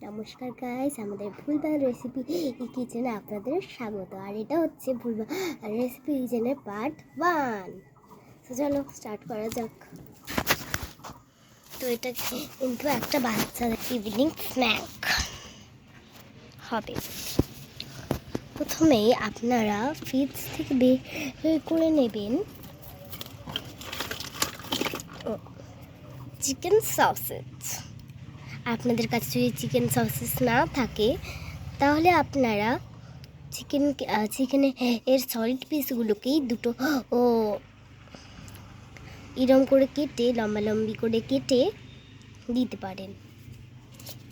নমস্কার গাইস, আমাদের ভুলভাল রেসিপি কিচেনে আপনাদের স্বাগত। আর এটা হচ্ছে ভুলভাল রেসিপি কিচেনের পার্ট 1। তো চলো স্টার্ট করা যাক। তো এটা কিন্তু একটা বাচ্চাদের ইভিনিং স্ন্যাক হবে। প্রথমেই আপনারা ফ্রিজ থেকে বের করে নেবেন চিকেন সসেজ। আপনাদের কাছে যদি চিকেন সসেস না থাকে তাহলে আপনারা চিকেনের সলিড পিসগুলোকেই দুটো এরম করে কেটে লম্বালম্বি করে কেটে দিতে পারেন।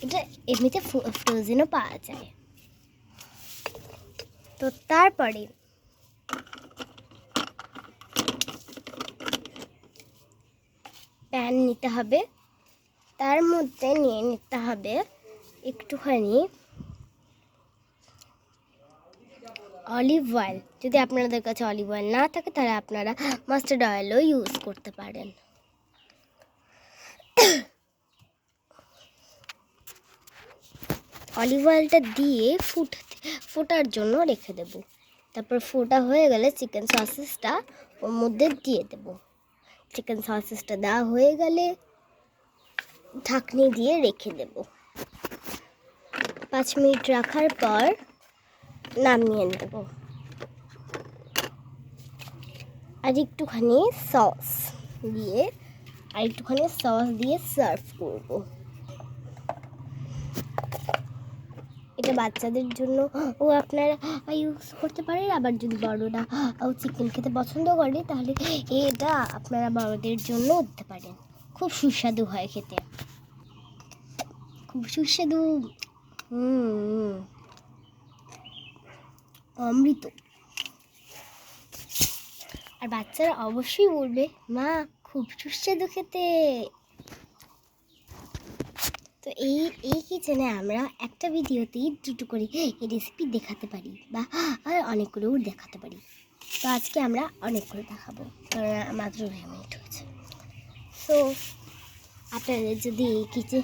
এটা এমনিতে ফ্রোজেনও পাওয়া যায়। তো তারপরে প্যান নিতে হবে, তার মধ্যে নিয়ে নিতে হবে একটুখানি অলিভ অয়েল। যদি আপনাদের কাছে অলিভ অয়েল না থাকে তাহলে আপনারা মাস্টার্ড অয়েলও ইউজ করতে পারেন। অলিভ অয়েলটা দিয়ে ফোটার জন্য রেখে দেব। তারপর ফোটা হয়ে গেলে চিকেন সসেসটা ওর মধ্যে দিয়ে দেব। চিকেন সসেসটা দেওয়া হয়ে গেলে ঢাকনি দিয়ে রেখে দেব। 5 মিনিট রাখার পর নামিয়ে নেব। আর একটুখানি সস দিয়ে সার্ভ করব। এটা বাচ্চাদের জন্য আপনারা ইউজ করতে পারেন। আবার যদি বড়রা চিকেন খেতে পছন্দ করে তাহলে এটা আপনারা বড়দের জন্য দিতে পারেন। খুব সুস্বাদু হয় খেতে, খুব সুস্বাদু, অমৃত। আর বাচ্চারা অবশ্যই বলবে, মা খুব সুস্বাদু খেতে। তো এই কিচেনে আমরা একটা ভিডিওতেই দুটো করে এই রেসিপি দেখাতে পারি বা অনেকগুলোও দেখাতে পারি। তো আজকে আমরা অনেকগুলো দেখাবো, কারণ মাত্র 2 মিনিট হয়েছে। সো আপনাদের যদি এই কিচেন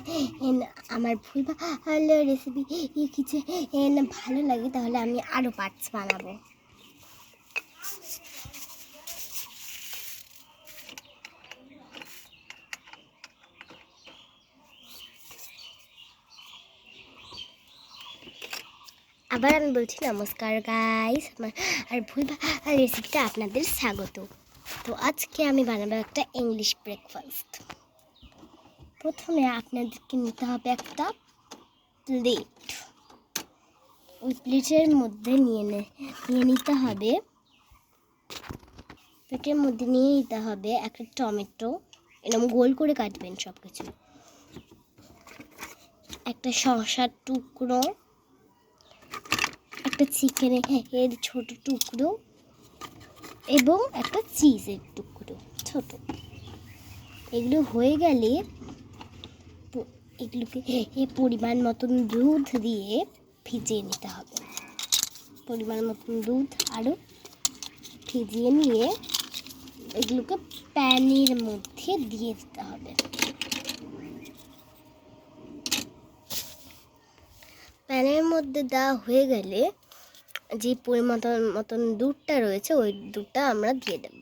আমার ভুলভাল রেসিপি এই কিচেন ভালো লাগে তাহলে আমি আরও পার্টস বানাবো। আবার আমি বলছি নমস্কার গাইস, আর ভুলভাল রেসিপিটা আপনাদের স্বাগত। তো আজকে আমি বানাবো একটা ইংলিশ ব্রেকফাস্ট। প্রথমে আপনাদেরকে নিতে হবে একটা প্লেট। ওই প্লেটের মধ্যে নিয়ে নিতে হবে একটা টমেটো, এরকম গোল করে কাটবেন সব কিছু, একটা শসার টুকরো, একটা চিকেনের ছোট টুকরো এবং একটা চিজের টুকরো ছোট। এগুলো হয়ে গেলে এগুলোকে পরিমাণ মতন দুধ দিয়ে ভিজিয়ে নিতে হবে। পরিমাণ মতন দুধ আরও ভিজিয়ে নিয়ে এগুলোকে প্যানের মধ্যে দিয়ে দিতে হবে। প্যানের মধ্যে দেওয়া হয়ে গেলে যে পরিমাণ মতন দুধটা রয়েছে ওই দুধটা আমরা দিয়ে দেব।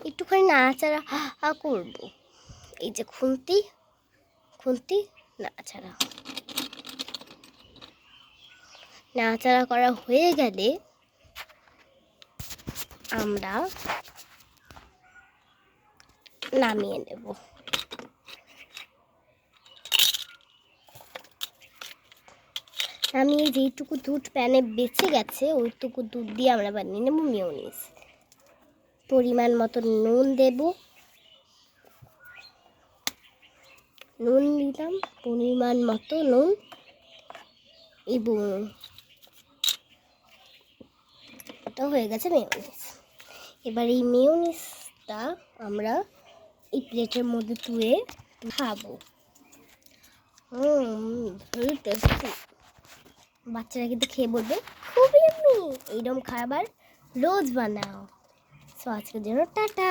একটুখানি নাড়াচাড়া করব। এই যে খুন্তি নাড়াচাড়া করা হয়ে গেলে আমরা নামিয়ে নেব। আমি যেইটুকু দুধ প্যানে বেঁচে গেছে ওইটুকু দুধ দিয়ে আমরা বানিয়ে নেব মেয়োনিজ। পরিমাণ মতো নুন দেব, নুন দিলাম পরিমাণ মতো নুন, এবং এটা হয়ে গেছে মেয়োনিজ। এবার এই মেয়োনিজটা আমরা এই প্লেটের মধ্যে তুলে খাবো। Very tasty. বাচ্চারা কিন্তু খেয়ে বলবে খুবই ইয়াম্মি। এইরকম খাবার রোজ বানাও। সো আজকের জন্য টাটা।